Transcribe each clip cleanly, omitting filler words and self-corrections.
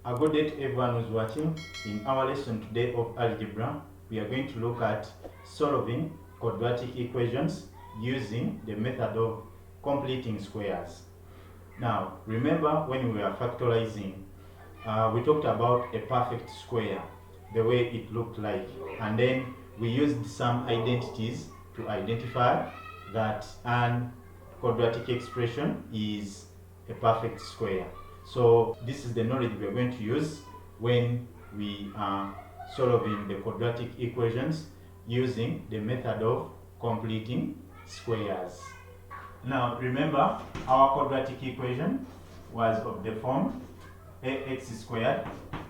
A good day to everyone who's watching. In our lesson today of algebra, we are going to look at solving quadratic equations using the method of completing squares. Now, remember when we were factorizing, we talked about a perfect square, the way it looked like, and then we used some identities to identify that an quadratic expression is a perfect square. So this is the knowledge we are going to use when we are solving the quadratic equations using the method of completing squares. Now remember, our quadratic equation was of the form ax squared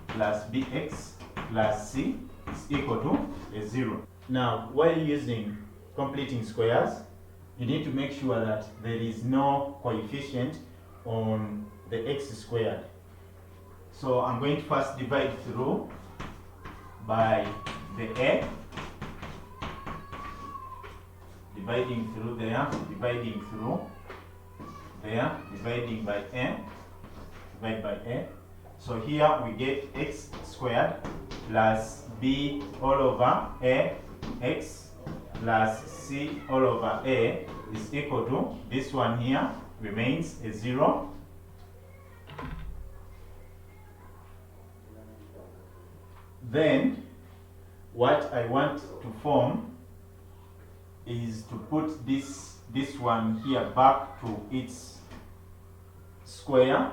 plus bx plus c is equal to a 0. Now, while using completing squares, you need to make sure that there is no coefficient on the x squared. So I'm going to first divide through by the a, dividing through there, dividing through there, dividing by a, divide by a. So here we get x squared plus b all over a x plus c all over a is equal to, this one here remains a 0. Then what I want to form is to put this one here back to its square.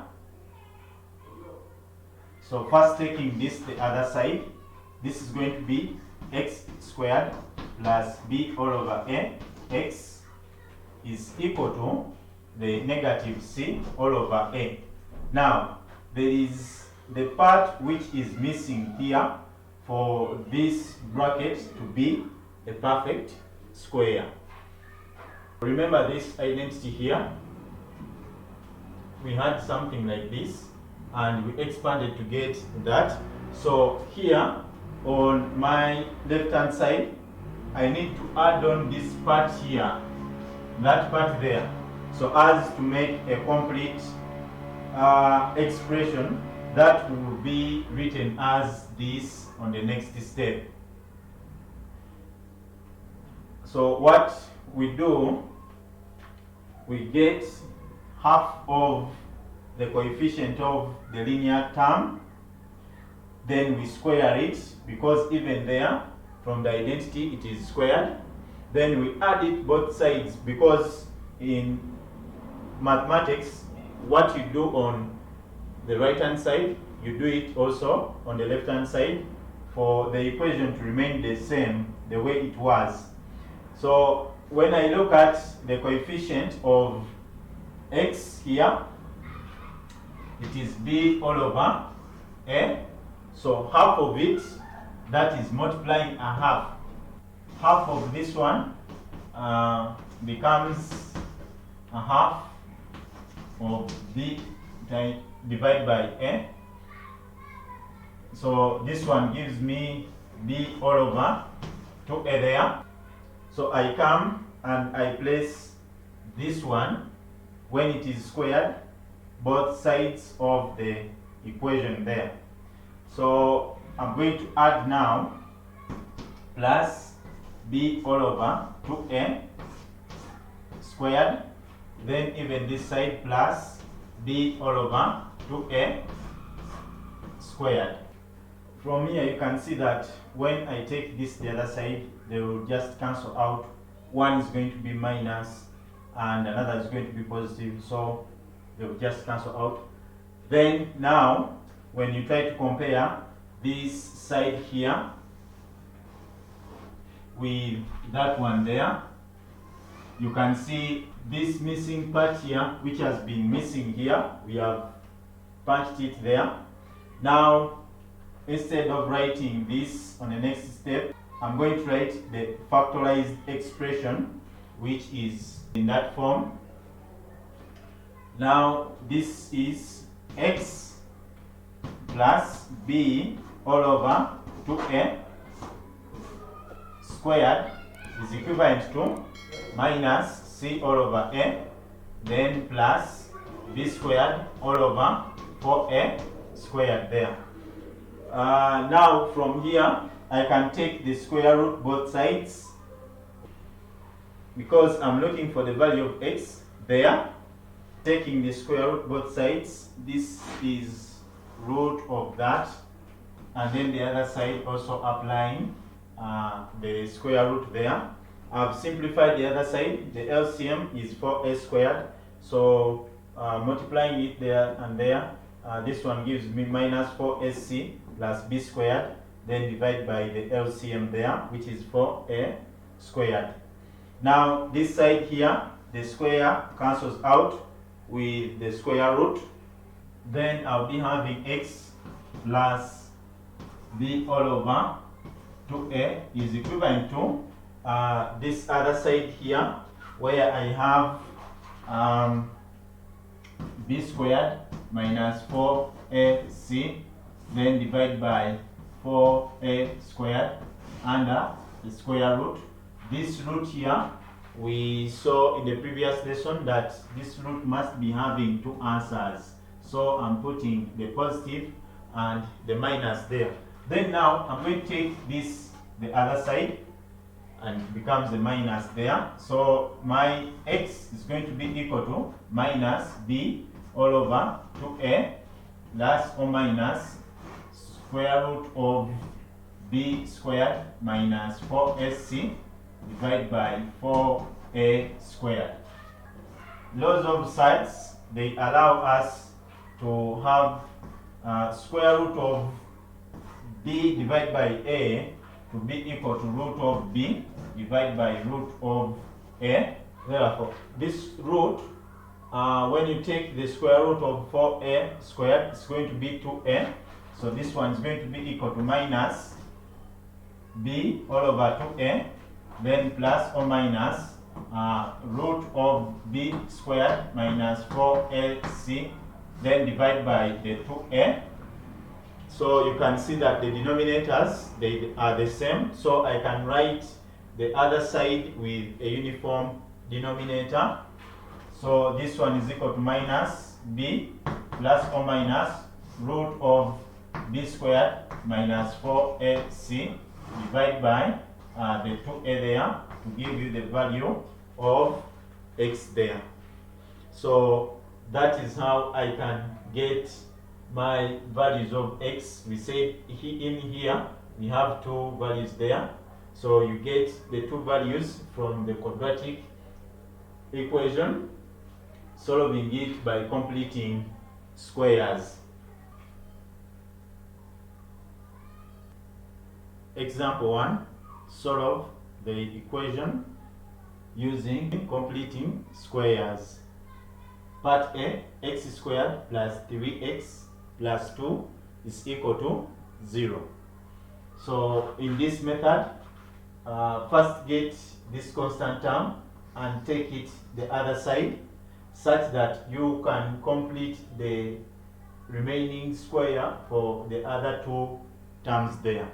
So first taking this the other side, this is going to be x squared plus b all over a x is equal to the negative c all over a. Now there is the part which is missing here for this bracket to be a perfect square. Remember this identity here, we had something like this and we expanded to get that. So here on my left hand side, I need to add on this part here, that part there, so as to make a complete expression that will be written as this on the next step. So what we do, we get half of the coefficient of the linear term, then we square it, because even there from the identity it is squared. Then we add it both sides, because in mathematics what you do on the right hand side, you do it also on the left hand side for the equation to remain the same the way it was. So when I look at the coefficient of x here, it is b all over a. So half of it, that is multiplying a half. Half of this one becomes a half of b divided by a. So this one gives me b all over 2a there. So I come and I place this one, when it is squared, both sides of the equation there. So I'm going to add now plus b all over 2a squared, then even this side plus b all over 2a squared. From here you can see that when I take this the other side, they will just cancel out. One is going to be minus and another is going to be positive, so they will just cancel out. Then now when you try to compare this side here with that one there, you can see this missing part here, which has been missing here, we have punched it there. Now instead of writing this on the next step, I'm going to write the factorized expression, which is in that form. Now this is x plus b all over 2a squared is equivalent to minus c all over a, then plus b squared all over 4a squared there. Now from here I can take the square root both sides, because I'm looking for the value of x there. Taking the square root both sides, this is root of that, and then the other side also applying the square root there. I've simplified the other side. The LCM is 4a squared, so multiplying it there and there, this one gives me minus 4ac plus b squared, then divide by the LCM there, which is 4a squared. Now this side here, the square cancels out with the square root, then I'll be having x plus b all over 2a is equivalent to this other side here, where I have b squared minus 4ac, then divide by 4a squared under the square root. This root here, we saw in the previous lesson that this root must be having two answers, so I'm putting the positive and the minus there. Then now I'm going to take this the other side, and it becomes the minus there. So my x is going to be equal to minus b all over 2a plus or minus square root of b squared minus 4ac divided by 4a squared. Laws of sides, they allow us to have square root of b divided by a to be equal to root of b divided by root of a. Therefore, this root, when you take the square root of 4a squared, it's going to be 2a. So this one is going to be equal to minus b all over 2a, then plus or minus root of b squared minus 4ac, then divide by the 2a. So you can see that the denominators, they are the same, so I can write the other side with a uniform denominator. So this one is equal to minus b plus or minus root of b squared minus 4ac divided by the 2a there to give you the value of x there. So that is how I can get my values of x. We said in here we have two values there, so you get the two values from the quadratic equation, solving it by completing squares. Example 1, solve the equation using completing squares. Part A, x squared plus 3x plus 2 is equal to 0. So in this method, first get this constant term and take it the other side, such that you can complete the remaining square for the other two terms there.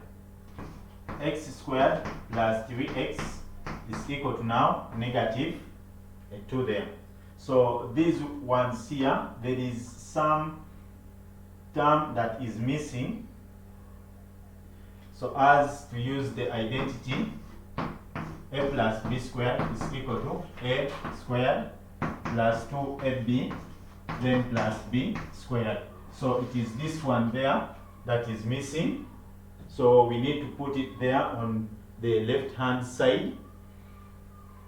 X squared plus 3x is equal to now negative 2 there. So these ones here, there is some term that is missing, so as to use the identity, a plus b squared is equal to a squared plus 2ab then plus b squared. So it is this one there that is missing, so we need to put it there on the left hand side.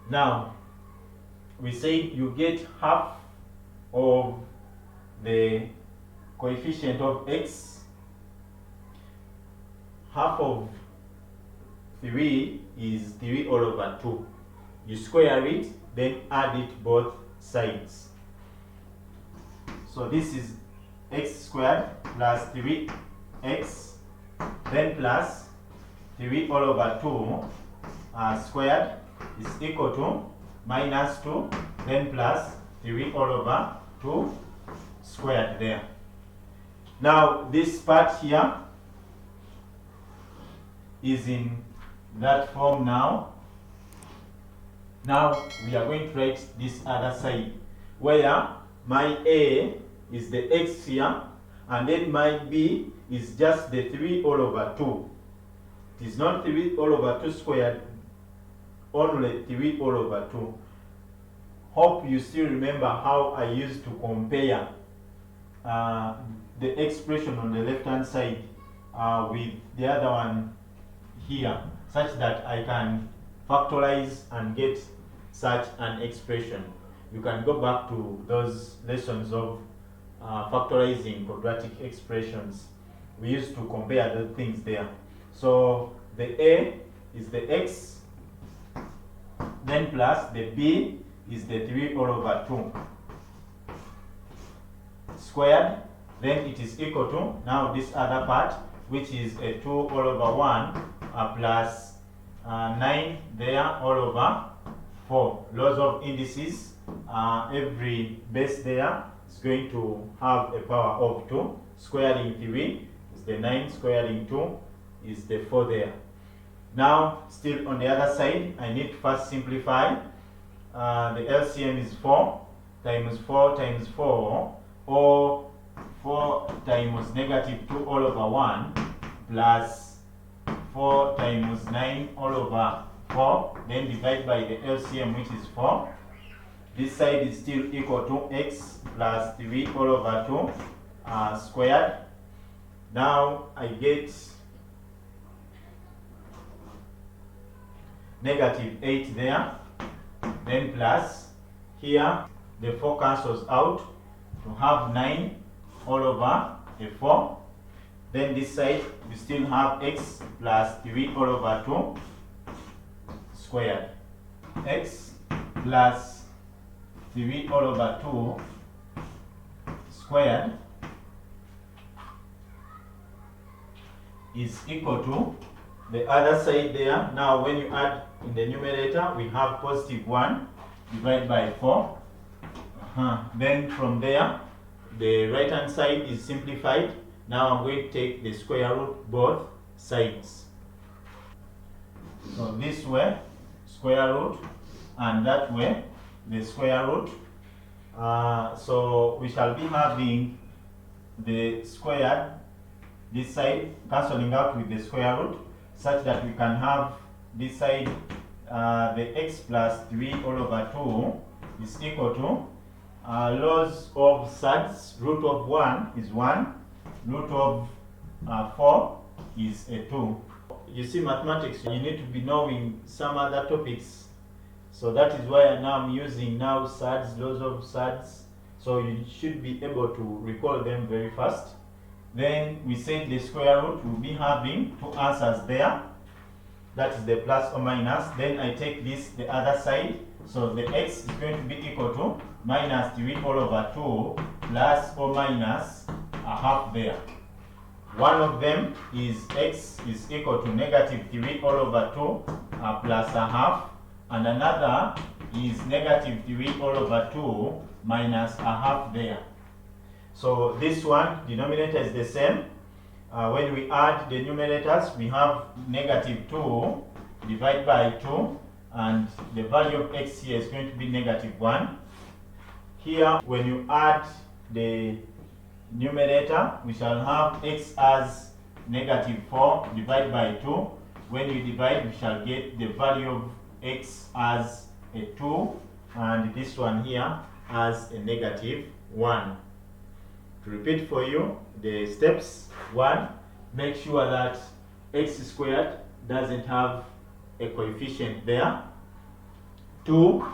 Now we say you get half of the coefficient of x. Half of 3 is 3 all over 2. You square it, then add it both sides. So this is x squared plus 3x, then plus 3 all over 2 squared is equal to minus 2, then plus 3 all over 2 squared there. Now this part here is in that form now. Now we are going to write this other side, where my a is the x here and then my b is just the 3 all over 2. It is not 3 all over 2 squared, only 3 all over 2. Hope you still remember how I used to compare the expression on the left hand side with the other one here, such that I can factorize and get such an expression. You can go back to those lessons of factorizing quadratic expressions. We used to compare the things there. So the a is the x, then plus the b is the 3 all over 2 squared, then it is equal to, now this other part, which is a 2 all over 1 plus 9 there all over 4. Laws of indices, every base there is going to have a power of 2. Squaring 3 is the 9, squaring 2 is the 4 there. Now, still on the other side, I need to first simplify. The LCM is 4 times 4 times 4, or 4 times negative 2 all over 1 plus 4 times 9 all over 4, then divide by the LCM, which is 4. This side is still equal to x plus 3 all over 2 squared. Now I get negative 8 there, then plus here the 4 cancels out to have 9 all over a 4. Then this side we still have x plus 3 all over 2 squared. X plus 3 all over 2 squared is equal to the other side there. Now when you add in the numerator, we have positive 1 divided by 4. Then from there, the right hand side is simplified. Now I'm going to take the square root both sides. So this way, square root, and that way, the square root. So we shall be having the squared, this side cancelling out with the square root, such that we can have this side, the x plus 3 all over 2 is equal to laws of surds. Root of 1 is 1, root of 4 is a 2. You see, mathematics, you need to be knowing some other topics. So that is why now I'm using now surds, laws of surds. So you should be able to recall them very fast. Then we said the square root will be having two answers there. That is the plus or minus. Then I take this the other side. So the x is going to be equal to minus 3 all over 2 plus or minus a half there. One of them is x is equal to negative 3 all over 2 plus a half. And another is negative 3 all over 2 minus a half there. So this one, denominator is the same. When we add the numerators, we have negative 2 divided by 2, and the value of x here is going to be negative 1. Here, when you add the numerator, we shall have x as negative 4 divided by 2. When you divide, we shall get the value of x as a 2, and this one here as a negative 1. To repeat for you the steps: 1, make sure that x squared doesn't have a coefficient there. 2,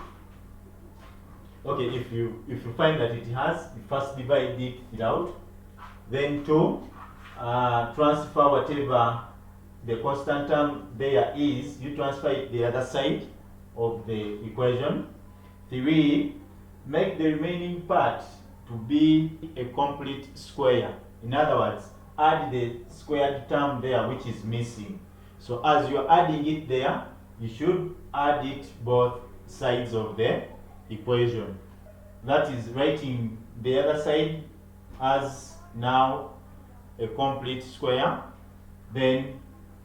okay, if you find that it has, you first divide it out. Then 2, transfer whatever the constant term there is, you transfer it the other side of the equation. 3, make the remaining part to be a complete square. In other words, add the squared term there which is missing. So as you're adding it there, you should add it both sides of the equation. That is writing the other side as now a complete square. Then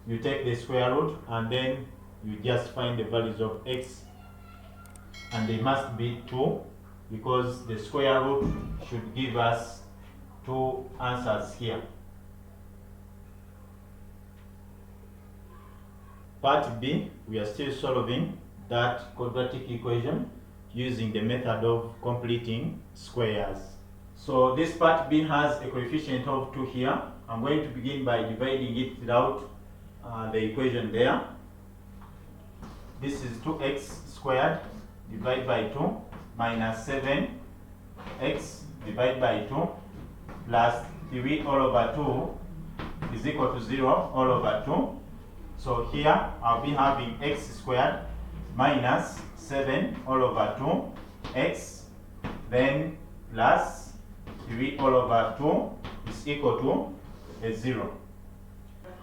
you take the square root and then you just find the values of x, and they must be 2, because the square root should give us two answers here. Part B, we are still solving that quadratic equation using the method of completing squares. So this part B has a coefficient of 2 here. I'm going to begin by dividing it without the equation there. This is 2x squared divided by 2 minus 7x divided by 2 plus 3 all over 2 is equal to 0 all over 2. So here I'll be having x squared minus 7 all over 2 x, then plus 3 all over 2 is equal to a 0.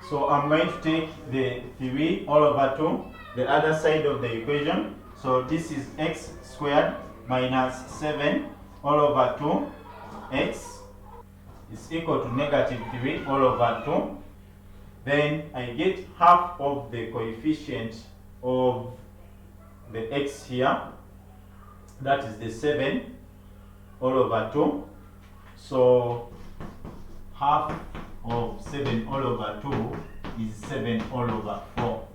So I'm going to take the 3 all over 2, the other side of the equation. So this is x squared minus 7 all over 2 x is equal to negative 3 all over 2. Then I get half of the coefficient of the x here, that is the 7 all over 2. So half of 7 all over 2 is 7 all over 4.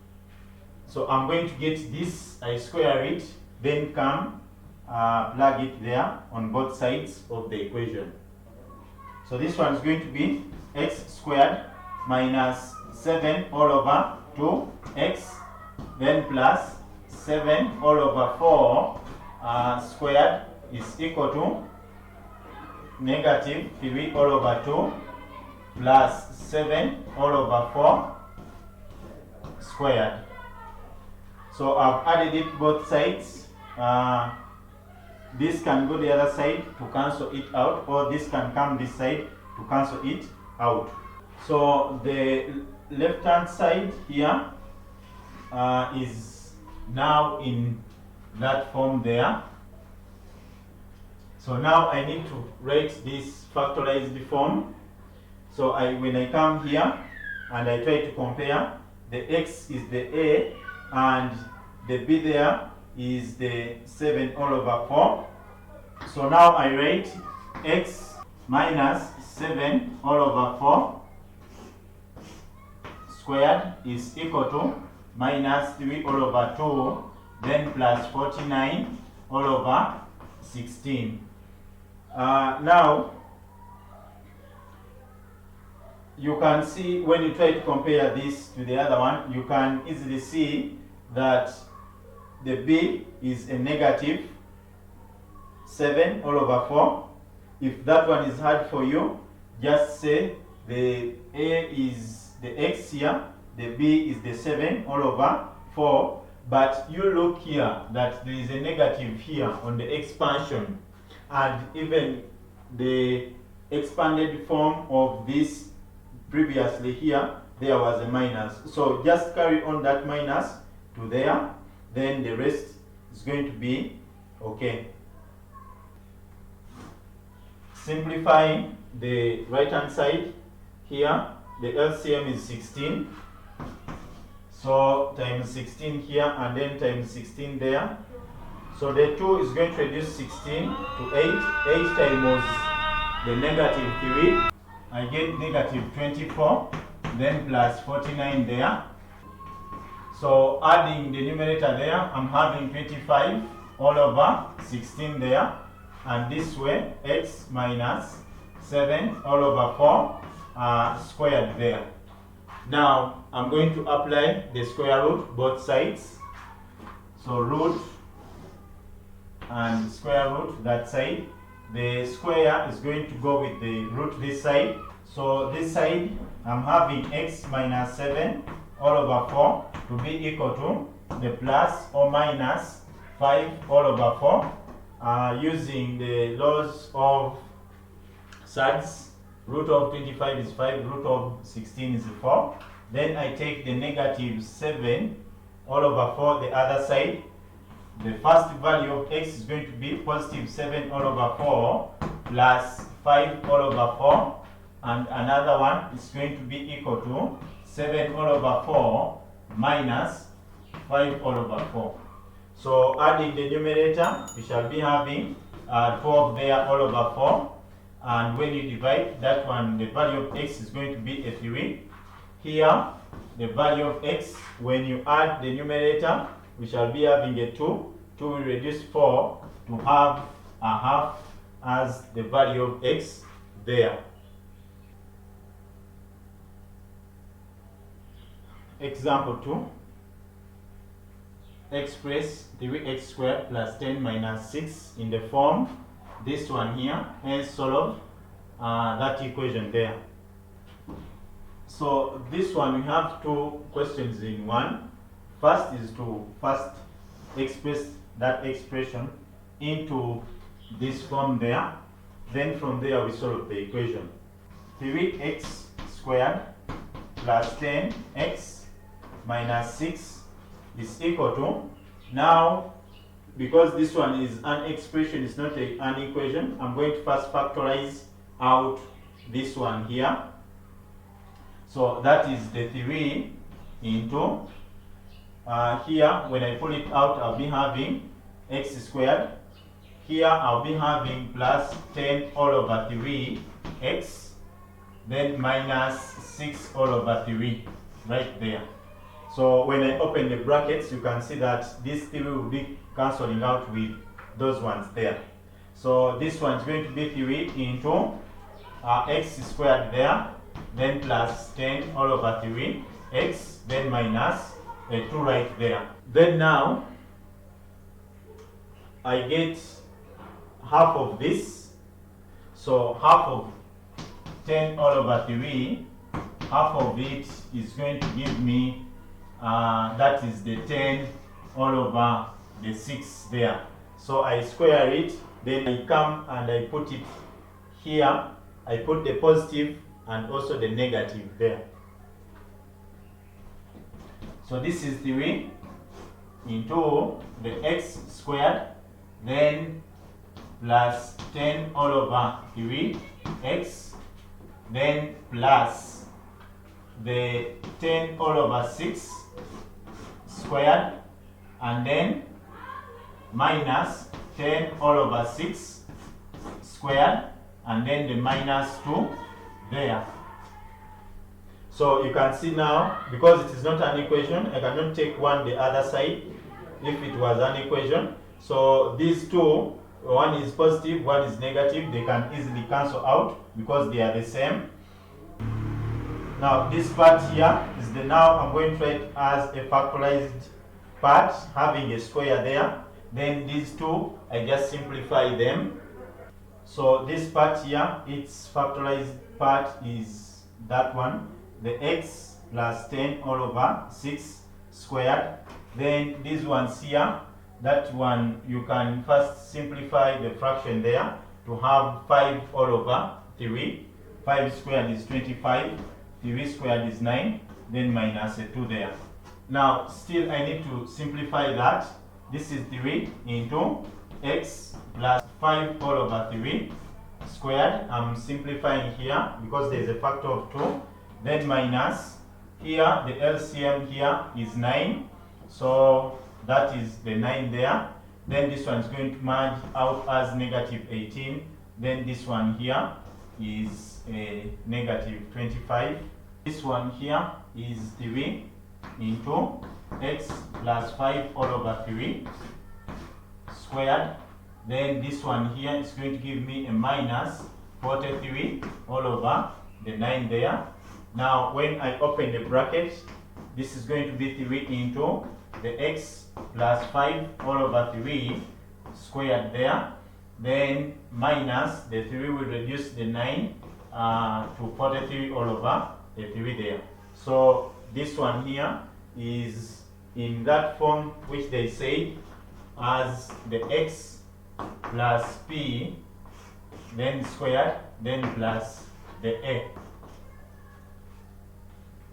So I'm going to get this, I square it, then come plug it there on both sides of the equation. So this one is going to be x squared minus 7 all over 2x, then plus 7 all over 4 squared is equal to negative 3 all over 2 plus 7 all over 4 squared. So I've added it both sides. This can go the other side to cancel it out, or this can come this side to cancel it out. So the left hand side here is now in that form there. So now I need to write this factorized form. So when I come here and I try to compare, the x is the a and the b there is the 7 all over 4. So now I write x minus 7 all over 4 squared is equal to minus 3 all over 2, then plus 49 all over 16. Now you can see when you try to compare this to the other one, you can easily see that the b is a negative 7 all over 4. If that one is hard for you, just say the a is the x here, the b is the 7 all over 4, but you look here that there is a negative here on the expansion, and even the expanded form of this previously here, there was a minus. So just carry on that minus to there, then the rest is going to be okay. Simplifying the right hand side here, the LCM is 16. So times 16 here and then times 16 there. So the 2 is going to reduce 16 to 8. 8 times the negative 3. I get negative 24, then plus 49 there. So adding the numerator there, I'm having 25 all over 16 there. And this way, x minus 7 all over 4 squared there. Now, I'm going to apply the square root both sides. So root and square root that side. The square is going to go with the root this side. So this side, I'm having x minus 7 all over 4 to be equal to the plus or minus 5 all over 4. Using the laws of surds, root of 25 is 5, root of 16 is 4. Then I take the negative 7 all over 4 the other side. The first value of x is going to be positive 7 all over 4 plus 5 all over 4. And another one is going to be equal to 7 all over 4 minus 5 all over 4. So adding the numerator, we shall be having 12 there all over 4. and when you divide that one, the value of x is going to be a 3. Here, the value of x, when you add the numerator, we shall be having a 2. 2 will reduce 4 to have a half as the value of x there. Example 2. Express 3x squared plus 10 minus 6 in the form this one here, hence solve that equation there. So this one we have 2 questions in one. First is to first express that expression into this form there. Then from there we solve the equation. 3x squared plus 10x minus 6 is equal to, now because this one is an expression, it's not an equation, I'm going to first factorize out this one here. So that is the 3 into, here when I pull it out I'll be having x squared. Here I'll be having plus 10 all over 3x, then minus 6 all over 3 right there. So when I open the brackets, you can see that this 3 will be cancelling out with those ones there. So this one is going to be 3 into x squared there, then plus 10 all over 3x, then minus 2 right there. Then now I get half of this. So half of 10 all over 3, half of it is going to give me that is the 10 all over the 6 there. So I square it, then I come and I put it here. I put the positive and also the negative there. So this is 3 into the x squared, then plus 10 all over 3x, then plus the 10 all over 6 squared, and then minus 10 all over 6 squared, and then the minus 2 there. So you can see now, because it is not an equation, I cannot take one the other side if it was an equation. So these two, one is positive, one is negative, they can easily cancel out because they are the same. Now this part here is the, now I'm going to write as a factorized part having a square there. Then these two, I just simplify them. So this part here, its factorized part is that one, the x plus 10 all over 6 squared. Then these ones here, that one you can first simplify the fraction there to have 5 all over 3. 5 squared is 25, 3 squared is 9, then minus a 2 there. Now still I need to simplify that. This is 3 into x plus 5 all over 3 squared. I'm simplifying here because there is a factor of 2. Then minus, here the LCM here is 9. So that is the 9 there. Then this one is going to merge out as negative 18. Then this one here is a negative 25. This one here is 3 into x plus 5 all over 3 squared. Then this one here is going to give me a minus 43 all over the 9 there. Now when I open the bracket, this is going to be 3 into the x plus 5 all over 3 squared there. Then minus the 3 will reduce the 9 to 43 all over the 3 there. So this one here is in that form which they say as the x plus p, then squared, then plus the a.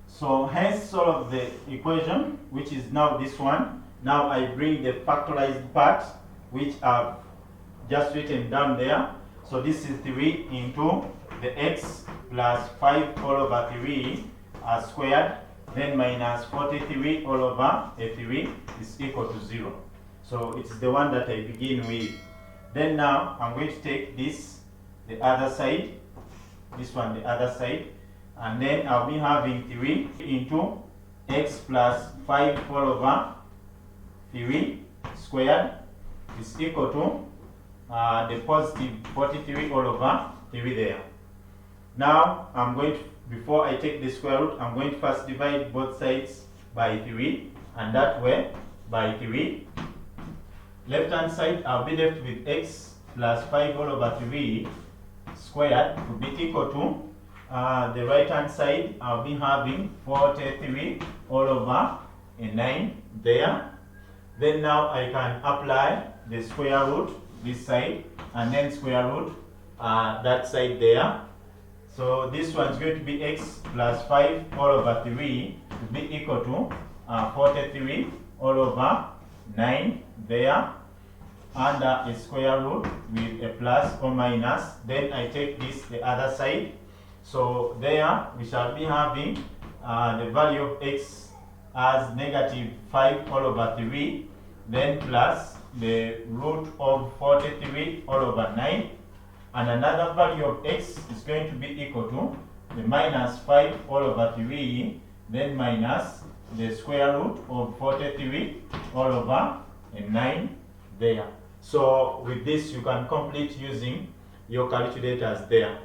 So hence solve the equation, which is now this one. Now I bring the factorized part, which I've just written down there. So this is 3 into the x plus 5 all over 3 squared, then minus 43 all over a 3 is equal to 0. So it's the one that I begin with. Then now I'm going to take this, the other side, this one the other side, and then I'll be having 3 into x plus 5 all over 3 squared is equal to the positive 43 all over 3 there. Now I'm going to, before I take the square root, I'm going to first divide both sides by 3, and that way by 3. Left hand side I'll be left with x plus 5 all over 3 squared to be equal to the right hand side I'll be having 43 all over 9 there. Then now I can apply the square root this side and then square root that side there. So this one is going to be x plus 5 all over 3 to be equal to 43 all over 9 there, under a square root with a plus or minus. Then I take this the other side. So there we shall be having the value of x as negative 5 all over 3, then plus the root of 43 all over 9, and another value of x is going to be equal to the minus 5 all over 3, then minus the square root of 43 all over 9 there. So with this you can complete using your calculators there.